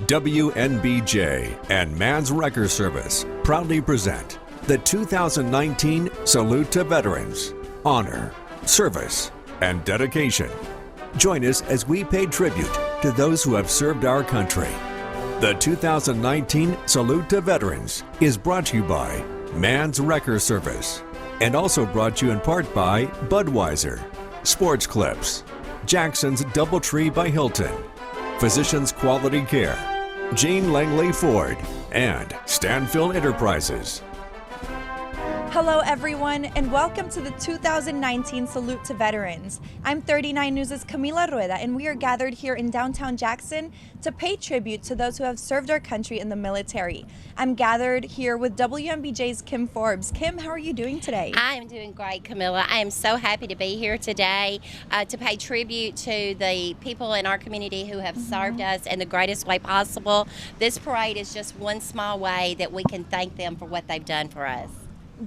WNBJ and Man's Wrecker Service proudly present the 2019 Salute to Veterans, Honor, Service, and Dedication. Join us as we pay tribute to those who have served our country. The 2019 Salute to Veterans is brought to you by Man's Wrecker Service and also brought to you in part by Budweiser, Sports Clips, Jackson's Doubletree by Hilton, Physicians Quality Care, Jean Langley Ford, and Stanfield Enterprises. Hello everyone, and welcome to the 2019 Salute to Veterans. I'm 39 News' Camila Rueda, and we are gathered here in downtown Jackson to pay tribute to those who have served our country in the military. I'm gathered here with WNBJ's Kim Forbes. Kim, how are you doing today? I am doing great, Camila. I am so happy to be here today to pay tribute to the people in our community who have served us in the greatest way possible. This parade is just one small way that we can thank them for what they've done for us.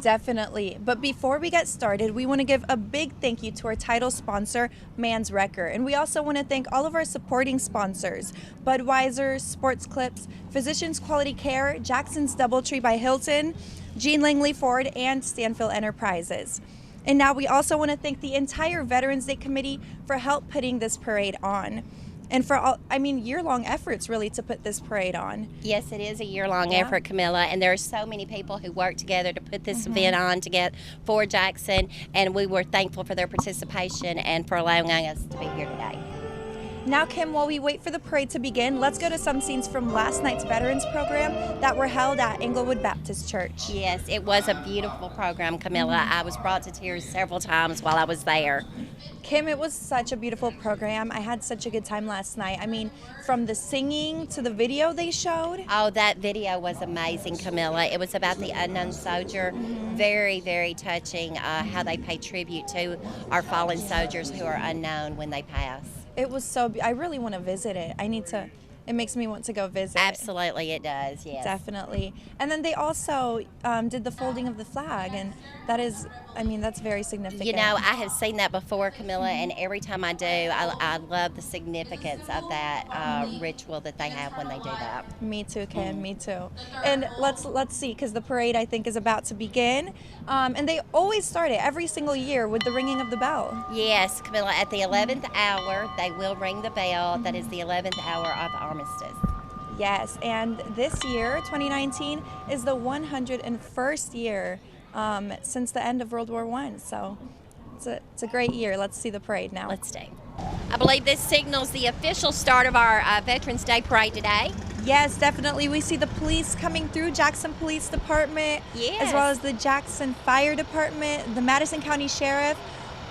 Definitely. But before we get started, we want to give a big thank you to our title sponsor, Man's Wrecker. And we also want to thank all of our supporting sponsors, Budweiser, Sports Clips, Physicians Quality Care, Jackson's Doubletree by Hilton, Jean Langley Ford, and Stanfield Enterprises. And now we also want to thank the entire Veterans Day Committee for help putting this parade on. And for all, year-long efforts really to put this parade on. Yes, it is a year-long effort, Camila, and there are so many people who work together to put this event on to get for Jackson, and we were thankful for their participation and for allowing us to be here today. Now, Kim, while we wait for the parade to begin, let's go to some scenes from last night's Veterans program that were held at Englewood Baptist Church. Yes, it was a beautiful program, Camila. I was brought to tears several times while I was there. Kim, it was such a beautiful program. I had such a good time last night. From the singing to the video they showed. Oh, that video was amazing, Camila. It was about the unknown soldier. Very, very touching how they pay tribute to our fallen soldiers who are unknown when they pass. It was so, I really want to visit it. It makes me want to go visit. Absolutely, it does, yes. Definitely. And then they also did the folding of the flag, and that is, that's very significant. You know, I have seen that before, Camila, and every time I do, I love the significance of that ritual that they have when they do that. Me too, Kim, me too. And let's see, because the parade, I think, is about to begin. And they always start it every single year with the ringing of the bell. Yes, Camila, at the 11th hour, they will ring the bell. That is the 11th hour of armistice. Yes, and this year, 2019, is the 101st year since the end of World War I. So it's a great year. Let's see the parade now. Let's stay. I believe this signals the official start of our Veterans Day parade today. Yes, definitely. We see the police coming through, Jackson Police Department, as well as the Jackson Fire Department, the Madison County Sheriff.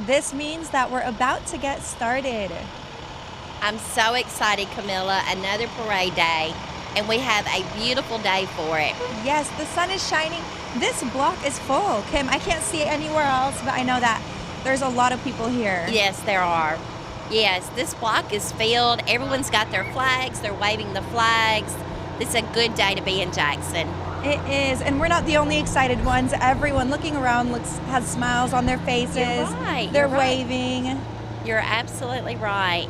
This means that we're about to get started. I'm so excited, Camila. Another parade day, and we have a beautiful day for it. Yes, the sun is shining. This block is full, Kim. I can't see it anywhere else, but I know that there's a lot of people here. Yes, there are. Yes, this block is filled. Everyone's got their flags. They're waving the flags. It's a good day to be in Jackson. It is, and we're not the only excited ones. Everyone looking around has smiles on their faces. You're right. They're waving. You're absolutely right.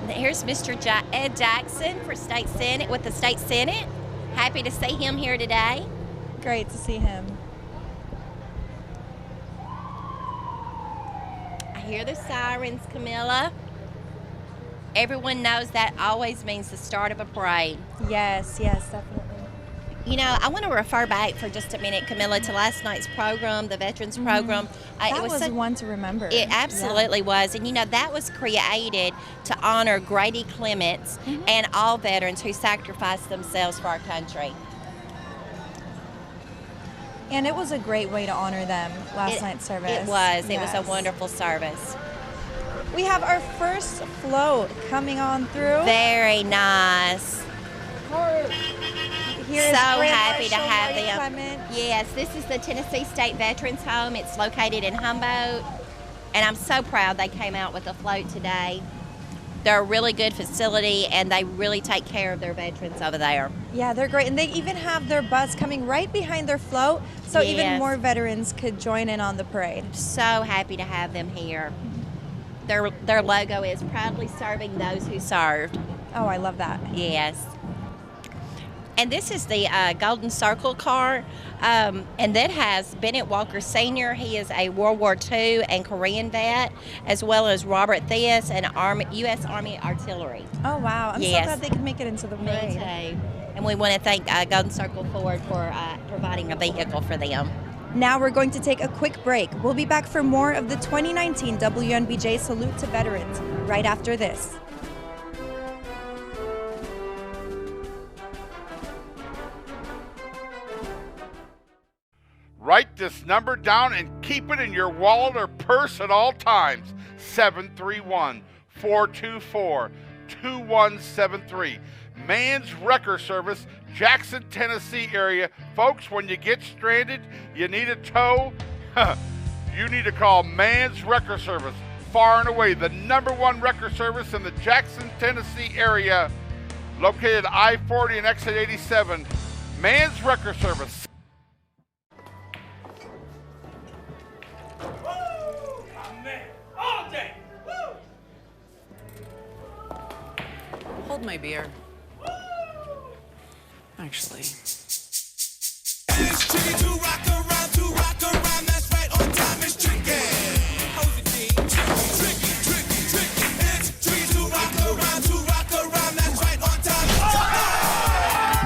Here's Mr. Ed Jackson for State Senate with the State Senate. Happy to see him here today. Great to see him. I hear the sirens, Camila. Everyone knows that always means the start of a parade. Yes, definitely. You know, I want to refer back for just a minute, Camila, to last night's program, the Veterans program. That was one to remember. It absolutely was. And, you know, that was created to honor Grady Clements and all veterans who sacrificed themselves for our country. And it was a great way to honor them, last night's service. It was. Yes. It was a wonderful service. We have our first float coming on through. Very nice. Here's so Grand happy to Marshal have Marty them. Clement. Yes, this is the Tennessee State Veterans Home. It's located in Humboldt, and I'm so proud they came out with a float today. They're a really good facility, and they really take care of their veterans over there. Yeah, they're great, and they even have their bus coming right behind their float, so even more veterans could join in on the parade. So happy to have them here. Their logo is proudly serving those who served. Oh, I love that. Yes. And this is the Golden Circle car, and that has Bennett Walker Sr. He is a World War II and Korean vet, as well as Robert Theus and U.S. Army Artillery. Oh, wow. I'm so glad they could make it into the parade. Me too. And we want to thank Golden Circle Ford for providing a vehicle for them. Now we're going to take a quick break. We'll be back for more of the 2019 WNBJ Salute to Veterans right after this. Write this number down and keep it in your wallet or purse at all times. 731-424-2173. Man's Wrecker Service, Jackson, Tennessee area. Folks, when you get stranded, you need a tow, you need to call Man's Wrecker Service. Far and away the #1 wrecker service in the Jackson, Tennessee area, located at I-40 and exit 87. Man's Wrecker Service. Hold my beer. Actually. It's tricky to rock around, that's right on time, it's tricky. Hold it, G. Tricky. It's tricky to rock around, that's right on time.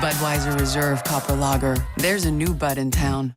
Budweiser Reserve Copper Lager. There's a new Bud in town.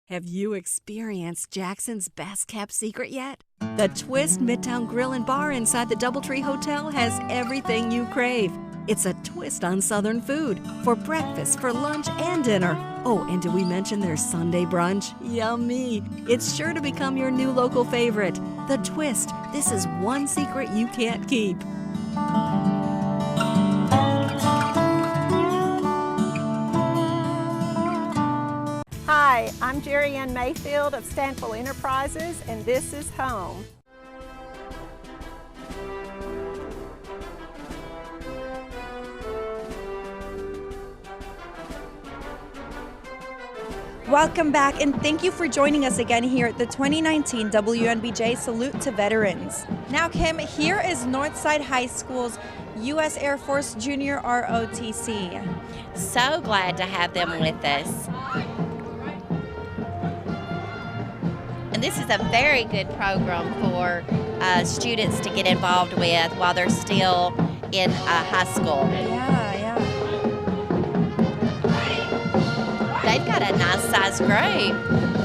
Have you experienced Jackson's best-kept secret yet? The Twist Midtown Grill and Bar inside the DoubleTree Hotel has everything you crave. It's a twist on Southern food for breakfast, for lunch, and dinner. Oh, and did we mention their Sunday brunch? Yummy! It's sure to become your new local favorite. The Twist. This is one secret you can't keep. Hi, I'm Jerry Ann Mayfield of Stanfield Enterprises, and this is home. Welcome back, and thank you for joining us again here at the 2019 WNBJ Salute to Veterans. Now, Kim, here is Northside High School's U.S. Air Force Junior ROTC. So glad to have them with us. And this is a very good program for students to get involved with while they're still in high school. Yeah. They've got a nice sized group.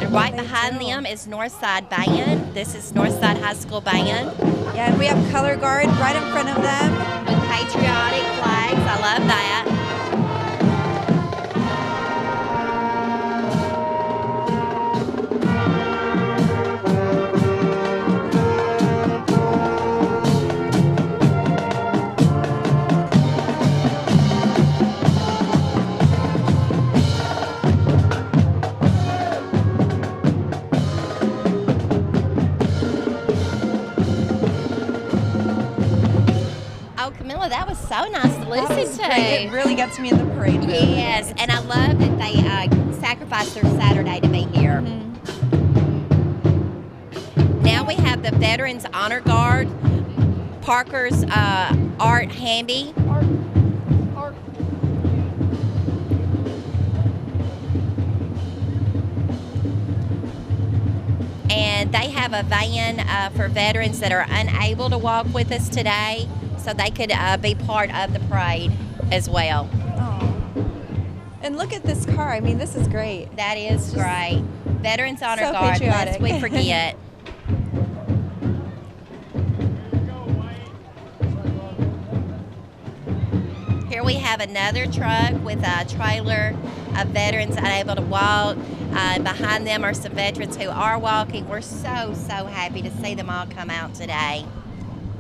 And right behind them is Northside Band. This is Northside High School Band. Yeah, and we have Color Guard right in front of them. With patriotic flags. I love that. Camila, that was so nice to listen to. Great. It really gets me in the parade mood. Yes, and I love that they sacrificed their Saturday to be here. Mm-hmm. Now we have the Veterans Honor Guard, Parker's Art Hamby. And they have a van for veterans that are unable to walk with us today, so they could be part of the parade as well. Oh. And look at this car. I mean, this is great. That is great. Veterans Honor so Guard, patriotic. lest we forget. Here we have another truck with a trailer of veterans unable to walk. Behind them are some veterans who are walking. We're so happy to see them all come out today.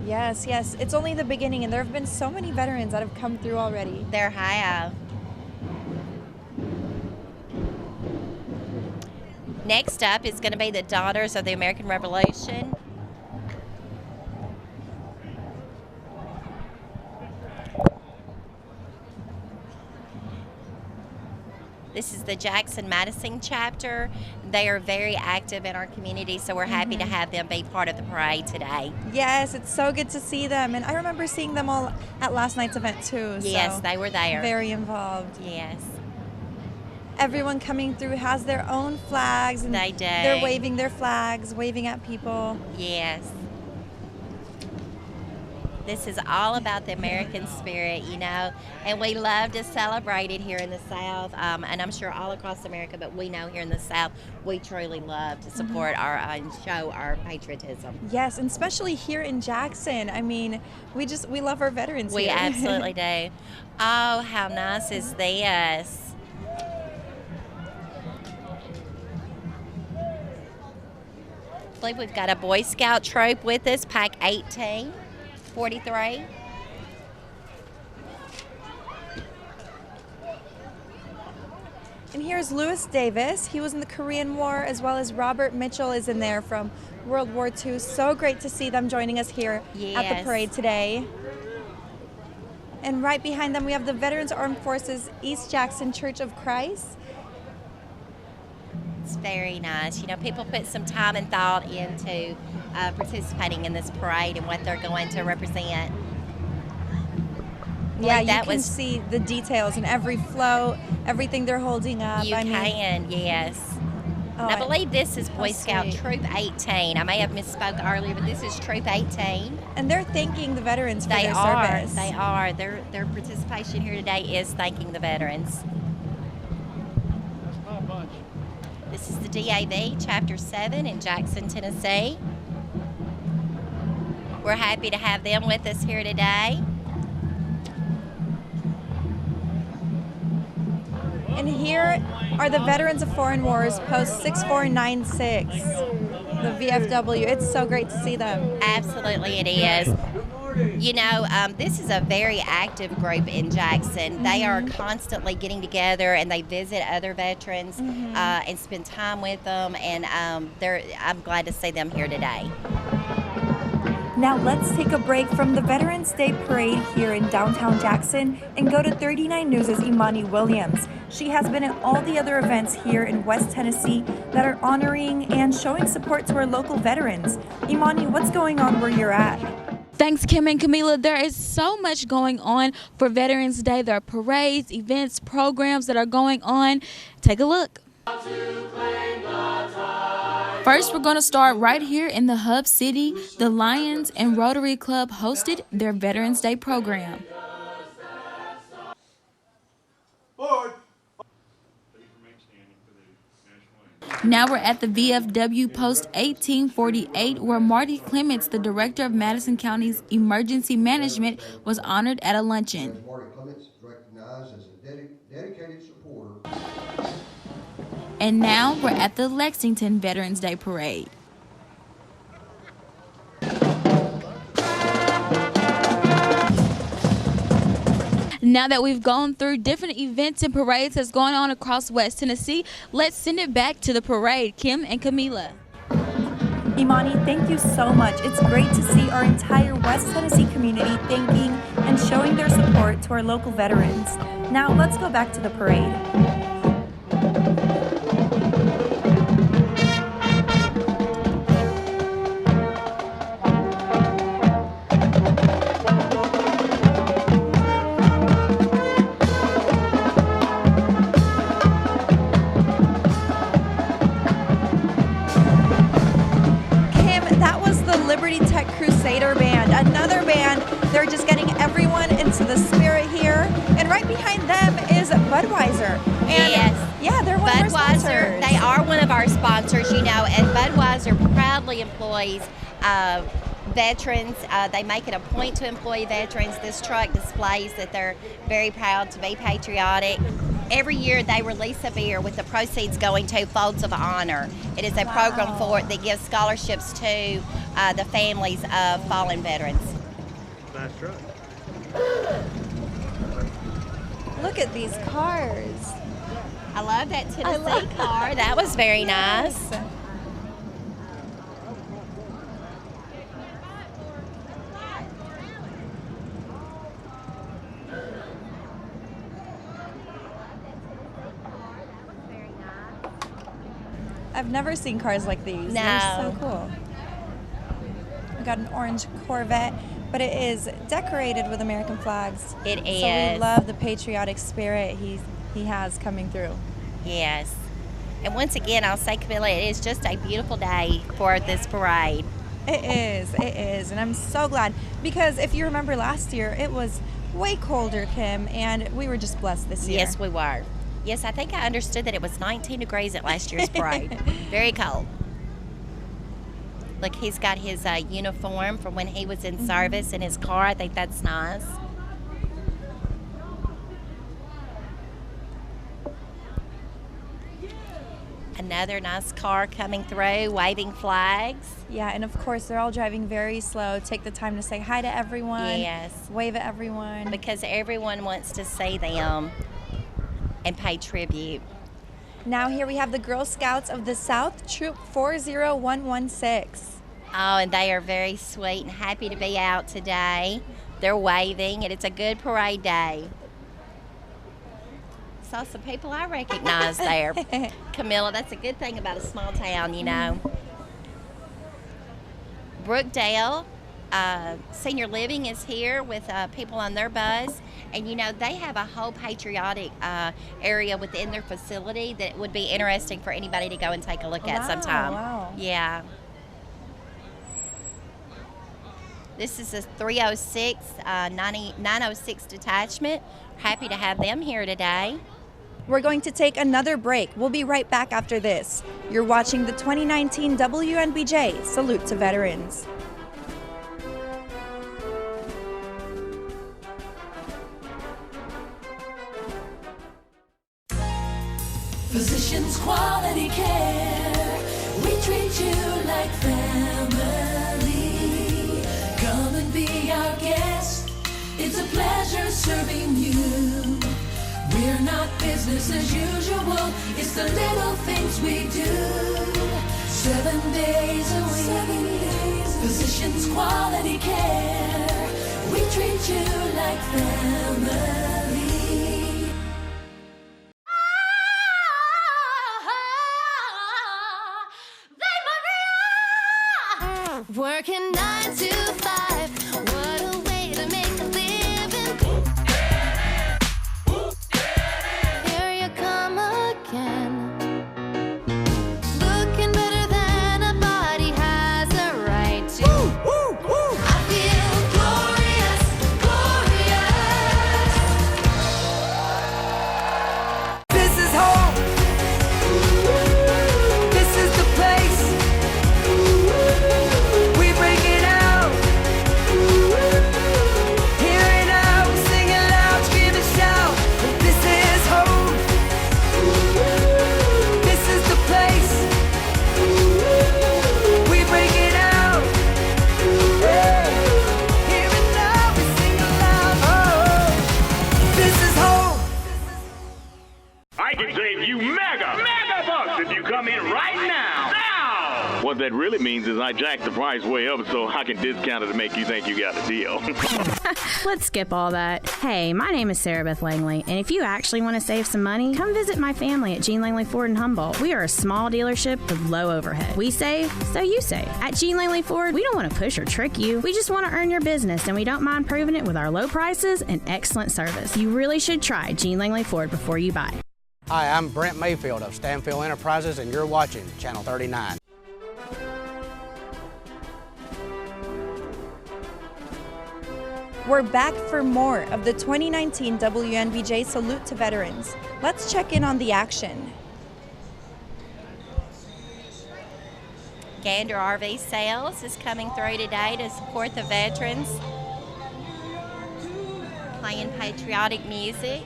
Yes. It's only the beginning, and there have been so many veterans that have come through already. There have. Next up is going to be the Daughters of the American Revolution. This is the Jackson Madison chapter. They are very active in our community, so we're happy to have them be part of the parade today. Yes, it's so good to see them. And I remember seeing them all at last night's event too. Yes, so they were there. very involved. Yes. Everyone coming through has their own flags. And They do. They're waving their flags, waving at people. Yes. This is all about the American spirit, you know, and we love to celebrate it here in the South, and I'm sure all across America, but we know here in the South, we truly love to support our and show our patriotism. Yes, and especially here in Jackson. I mean, we love our veterans We here. absolutely do. Oh, how nice is this? I believe we've got a Boy Scout troop with us, Pack 18. 43. And here's Lewis Davis. He was in the Korean War, as well as Robert Mitchell is in there from World War II. So great to see them joining us here at the Yes. parade today. And right behind them, we have the Veterans Armed Forces East Jackson Church of Christ. It's very nice. You know, people put some time and thought into participating in this parade and what they're going to represent. Yeah, That you can see the details in every float, everything they're holding up. You can, yes. Oh, I believe this is Boy Scout sweet. Troop 18. I may have misspoke earlier, but this is Troop 18. And they're thanking the veterans for They their are. service. They are. Their participation here today is thanking the veterans. This is the DAV Chapter 7 in Jackson, Tennessee. We're happy to have them with us here today. And here are the Veterans of Foreign Wars, Post 6496, the VFW. It's so great to see them. Absolutely it is. You know, this is a very active group in Jackson. They are constantly getting together and they visit other veterans and spend time with them, and I'm glad to see them here today. Now let's take a break from the Veterans Day Parade here in downtown Jackson and go to 39 News' Imani Williams. She has been at all the other events here in West Tennessee that are honoring and showing support to our local veterans. Imani, what's going on where you're at? Thanks, Kim and Camila. There is so much going on for Veterans Day. There are parades, events, programs that are going on. Take a look. First, we're going to start right here in the Hub City. The Lions and Rotary Club hosted their Veterans Day program. Now we're at the VFW Post 1848, where Marty Clements, the director of Madison County's Emergency Management, was honored at a luncheon. Marty Clements is recognized as a dedicated supporter. And now we're at the Lexington Veterans Day Parade. Now that we've gone through different events and parades that's going on across West Tennessee, let's send it back to the parade. Kim and Camila. Imani, thank you so much. It's great to see our entire West Tennessee community thanking and showing their support to our local veterans. Now let's go back to the parade. Crusader Band, another band. They're just getting everyone into the spirit here. And right behind them is Budweiser. And yes. Yeah, they're one of our sponsors. They are one of our sponsors, you know, and Budweiser proudly employs veterans. They make it a point to employ veterans. This truck displays that they're very proud to be patriotic. Every year they release a beer with the proceeds going to Folds of Honor. It is a program that gives scholarships to the families of fallen veterans. Nice truck. Look at these cars. I love that Tennessee car. That was very nice. I've never seen cars like these. No. They're so cool. We got an orange Corvette, but it is decorated with American flags. It So is. we love the patriotic spirit he has coming through. Yes. And once again, I'll say, Camila, it is just a beautiful day for this parade. It is, and I'm so glad because if you remember last year, it was way colder, Kim, and we were just blessed this year. Yes, we were. Yes, I think I understood that it was 19 degrees at last year's parade. Very cold. Look, he's got his uniform from when he was in service in his car. I think that's nice. Another nice car coming through, waving flags. Yeah, and of course, they're all driving very slow. Take the time to say hi to everyone. Yes. Wave at everyone. Because everyone wants to see them and pay tribute. Now here we have the Girl Scouts of the South, Troop 40116. Oh, and they are very sweet and happy to be out today. They're waving, and it's a good parade day. Saw some people I recognize there. Camila, that's a good thing about a small town, you know. Brookdale Senior Living is here with people on their bus. And, you know, they have a whole patriotic area within their facility that would be interesting for anybody to go and take a look at sometime. Wow. Yeah. This is a 306, 906 detachment. Happy to have them here today. We're going to take another break. We'll be right back after this. You're watching the 2019 WNBJ Salute to Veterans. Physicians Quality Care. We treat you like family. Come and be our guest. It's a pleasure serving you. We're not business as usual. It's the little things we do. 7 days a week. Physicians Quality Care. We treat you like family. Working 9 to 5, what a way to make a living. Here you come again. Looking better than a body has a right to. I feel glorious, glorious. This is home. This is the place. We bring it out. Hear it out. Sing it loud. Scream and shout. This is home. This is the place. We bring it out. Hear it now. We sing it loud. Oh, this is home. I can save you mega bucks if you come in right now. What that really means is I jacked the price way up so I can discount it to make you think you got a deal. Let's skip all that. Hey, my name is Sarah Beth Langley, and if you actually want to save some money, come visit my family at Jean Langley Ford in Humboldt. We are a small dealership with low overhead. We save, so you save. At Jean Langley Ford, we don't want to push or trick you. We just want to earn your business, and we don't mind proving it with our low prices and excellent service. You really should try Jean Langley Ford before you buy. Hi, I'm Brent Mayfield of Stanfield Enterprises, and you're watching Channel 39. We're back for more of the 2019 WNBJ Salute to Veterans. Let's check in on the action. Gander RV Sales is coming through today to support the veterans, playing patriotic music.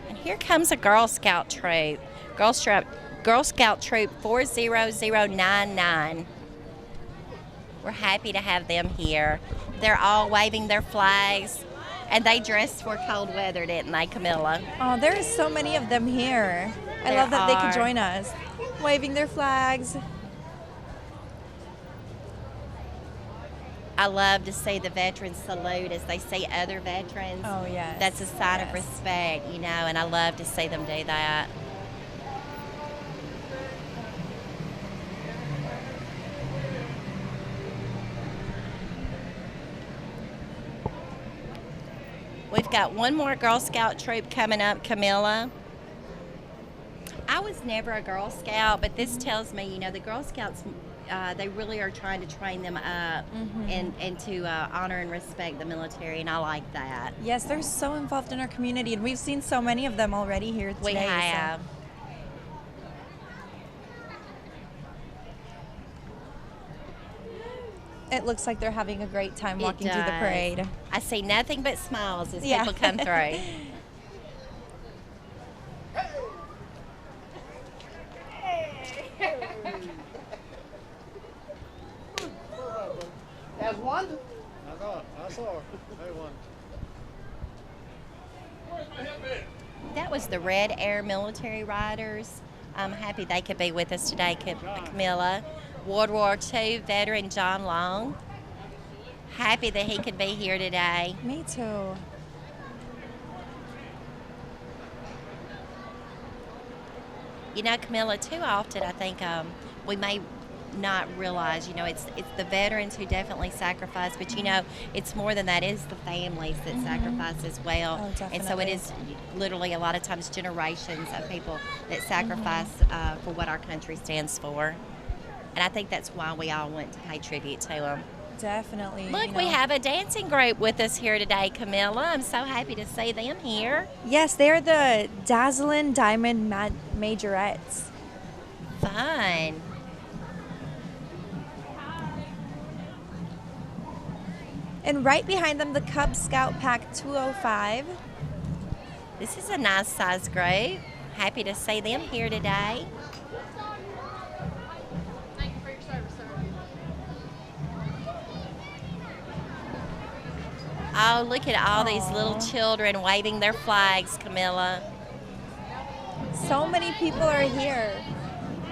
And here comes a Girl Scout troop, Girl Scout Troop 40099. We're happy to have them here. They're all waving their flags And they dressed for cold weather, didn't they, Camila? Oh, there are so many of them here. I There love that they are. could join us, waving their flags. I love to see the veterans salute as they see other veterans. Oh, yes. That's a sign of Yes. respect, you know, and I love to see them do that. We've got one more Girl Scout troop coming up, Camila. I was never a Girl Scout, but this tells me, you know, the Girl Scouts, they really are trying to train them up and to honor and respect the military, and I like that. Yes, they're so involved in our community, and we've seen so many of them already here today. We so- have. It looks like they're having a great time It walking through the does. parade. I see nothing but smiles as Yeah. people come through. There's one. I saw her. Hey, one. That was the Red Air Military Riders. I'm happy they could be with us today, Camilla. World War II veteran John Long. Happy that he could be here today. Me too. You know, Camilla, too often I think we may not realize, you know, it's the veterans who definitely sacrifice, but you know, it's more than that. It's the families that sacrifice as well. Oh, and so it definitely. is literally a lot of times generations of people that sacrifice for what our country stands for. And I think that's why we all want to pay tribute to them. Definitely. Look, you we know. have a dancing group with us here today, Camilla. I'm so happy to see them here. Yes, they're the Dazzling Diamond Majorettes. Fun. And right behind them, the Cub Scout Pack 205. This is a nice size group. Happy to see them here today. Oh, look at all these little children waving their flags, Camilla. So many people are here.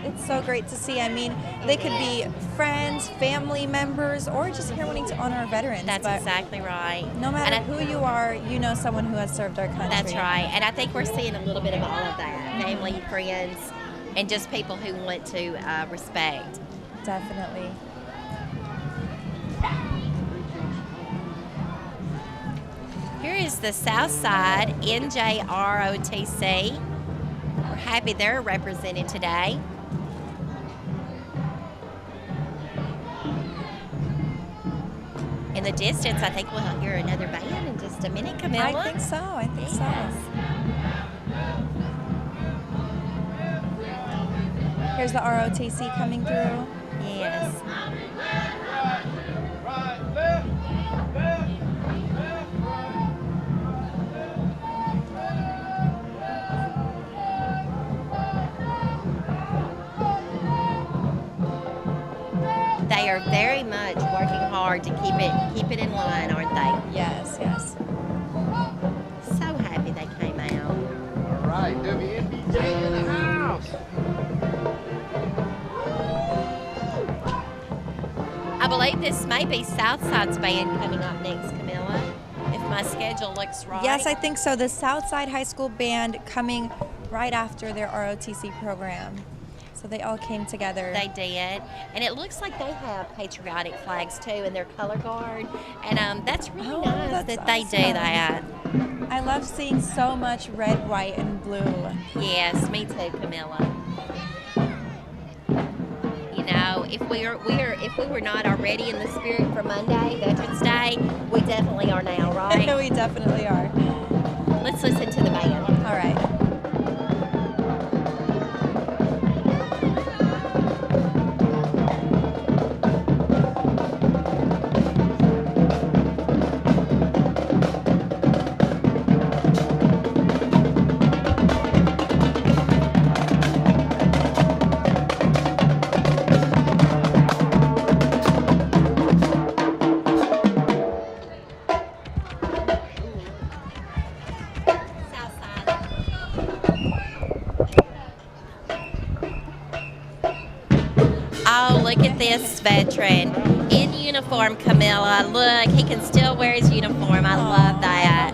It's so great to see. I mean, they could be friends, family members, or just here wanting to honor our veterans. That's But exactly right. no matter who you are, you know someone who has served our country. That's right. And I think we're seeing a little bit of all of that. Family, friends, and just people who want to respect. Definitely. Here is the Southside NJROTC. We're happy they're represented today. In the distance, I think we'll hear another band in just a minute, Camilla. I think so. I think Yes. so. Here's the ROTC coming through. Yes. They are very much working hard to keep it in line, aren't they? Yes, yes. So happy they came out. All right, WNBJ in the house. I believe this may be Southside's band coming up next, Camilla, if my schedule looks right. Yes, I think so. The Southside High School Band coming right after their ROTC program. So they all came together. They did. And it looks like they have patriotic flags too in their color guard. And that's really nice that's that they do awesome. that. I love seeing so much red, white, and blue. Yes, me too, Camilla. You know, if we were not already in the spirit for Monday, Veterans Day, we definitely are now, right? We definitely are. Let's listen to the band. All right. look at this veteran in uniform, Camila. Look, he can still wear his uniform. I love that.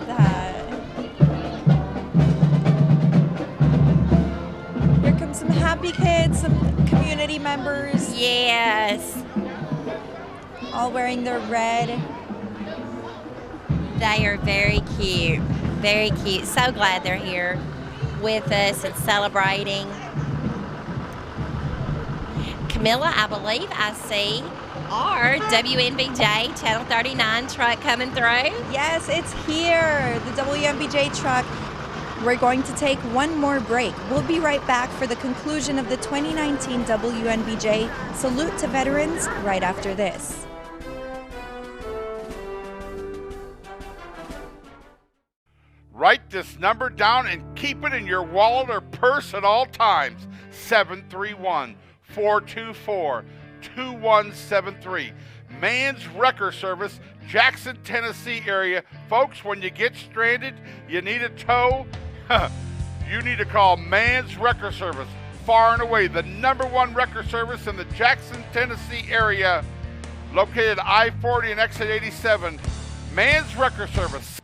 Here come some happy kids, some community members. Yes. All wearing their red. They are very cute. Very cute. So glad they're here with us and celebrating. Camila, I believe I see our WNBJ Channel 39 truck coming through. Yes, it's here, the WNBJ truck. We're going to take one more break. We'll be right back for the conclusion of the 2019 WNBJ Salute to Veterans right after this. Write this number down and keep it in your wallet or purse at all times. 731-424-2173. Man's Wrecker Service, Jackson, Tennessee area. Folks, when you get stranded, you need a tow, you need to call Man's Wrecker Service. Far and away the #1 wrecker service in the Jackson, Tennessee area, located at I-40 and exit 87. Man's Wrecker Service.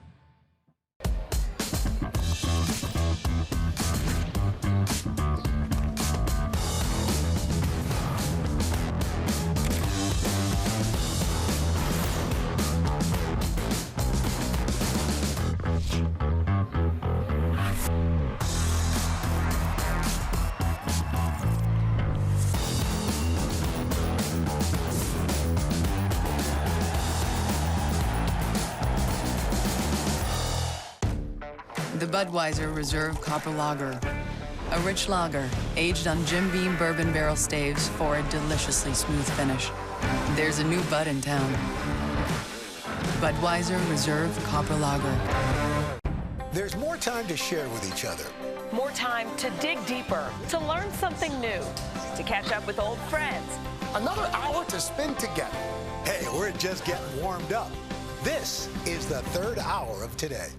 The Budweiser Reserve Copper Lager. A rich lager, aged on Jim Beam bourbon barrel staves for a deliciously smooth finish. There's a new Bud in town. Budweiser Reserve Copper Lager. There's more time to share with each other. More time to dig deeper, to learn something new, to catch up with old friends. Another hour to spend together. Hey, we're just getting warmed up. This is the third hour of today.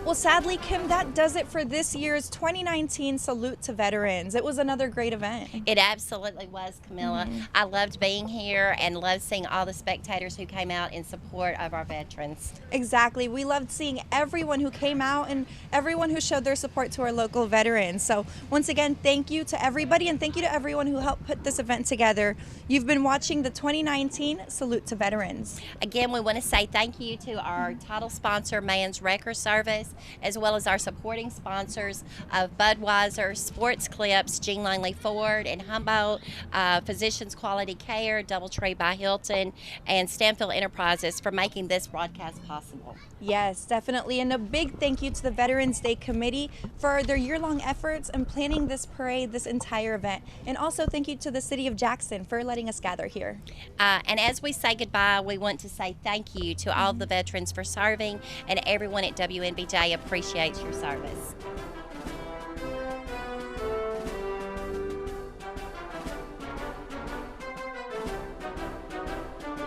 Well, sadly, Kim, that does it for this year's 2019 Salute to Veterans. It was another great event. It absolutely was, Camila. I loved being here and loved seeing all the spectators who came out in support of our veterans. Exactly. We loved seeing everyone who came out and everyone who showed their support to our local veterans. So once again, thank you to everybody and thank you to everyone who helped put this event together. You've been watching the 2019 Salute to Veterans. Again, we want to say thank you to our title sponsor, Man's Wrecker Service, as well as our supporting sponsors of Budweiser, Sports Clips, Jean Langley Ford and Humboldt, Physicians Quality Care, Doubletree by Hilton, and Stanfield Enterprises for making this broadcast possible. Yes, definitely. And a big thank you to the Veterans Day Committee for their year-long efforts in planning this parade, this entire event. And also thank you to the City of Jackson for letting us gather here. And as we say goodbye, we want to say thank you to all the veterans for serving, and everyone at WNBJ appreciates your service.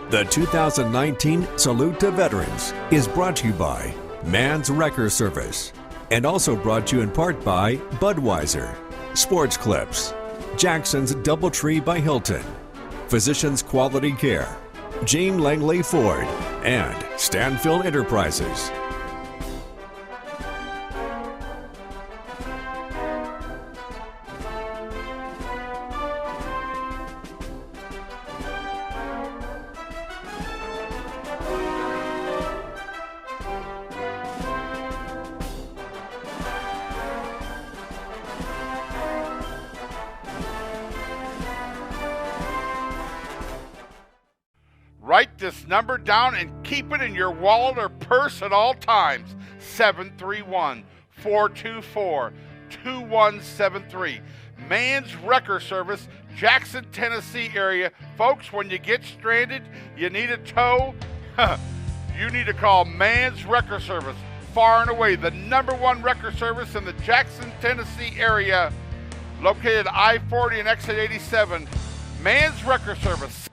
The 2019 Salute to Veterans is brought to you by Man's Wrecker Service and also brought to you in part by Budweiser, Sports Clips, Jackson's Doubletree by Hilton, Physicians Quality Care, Jean Langley Ford, and Stanfield Enterprises. Write this number down and keep it in your wallet or purse at all times. 731-424-2173. Man's Wrecker Service, Jackson, Tennessee area. Folks, when you get stranded, you need a tow, you need to call Man's Wrecker Service. Far and away the #1 wrecker service in the Jackson, Tennessee area, located at I-40 and exit 87. Man's Wrecker Service.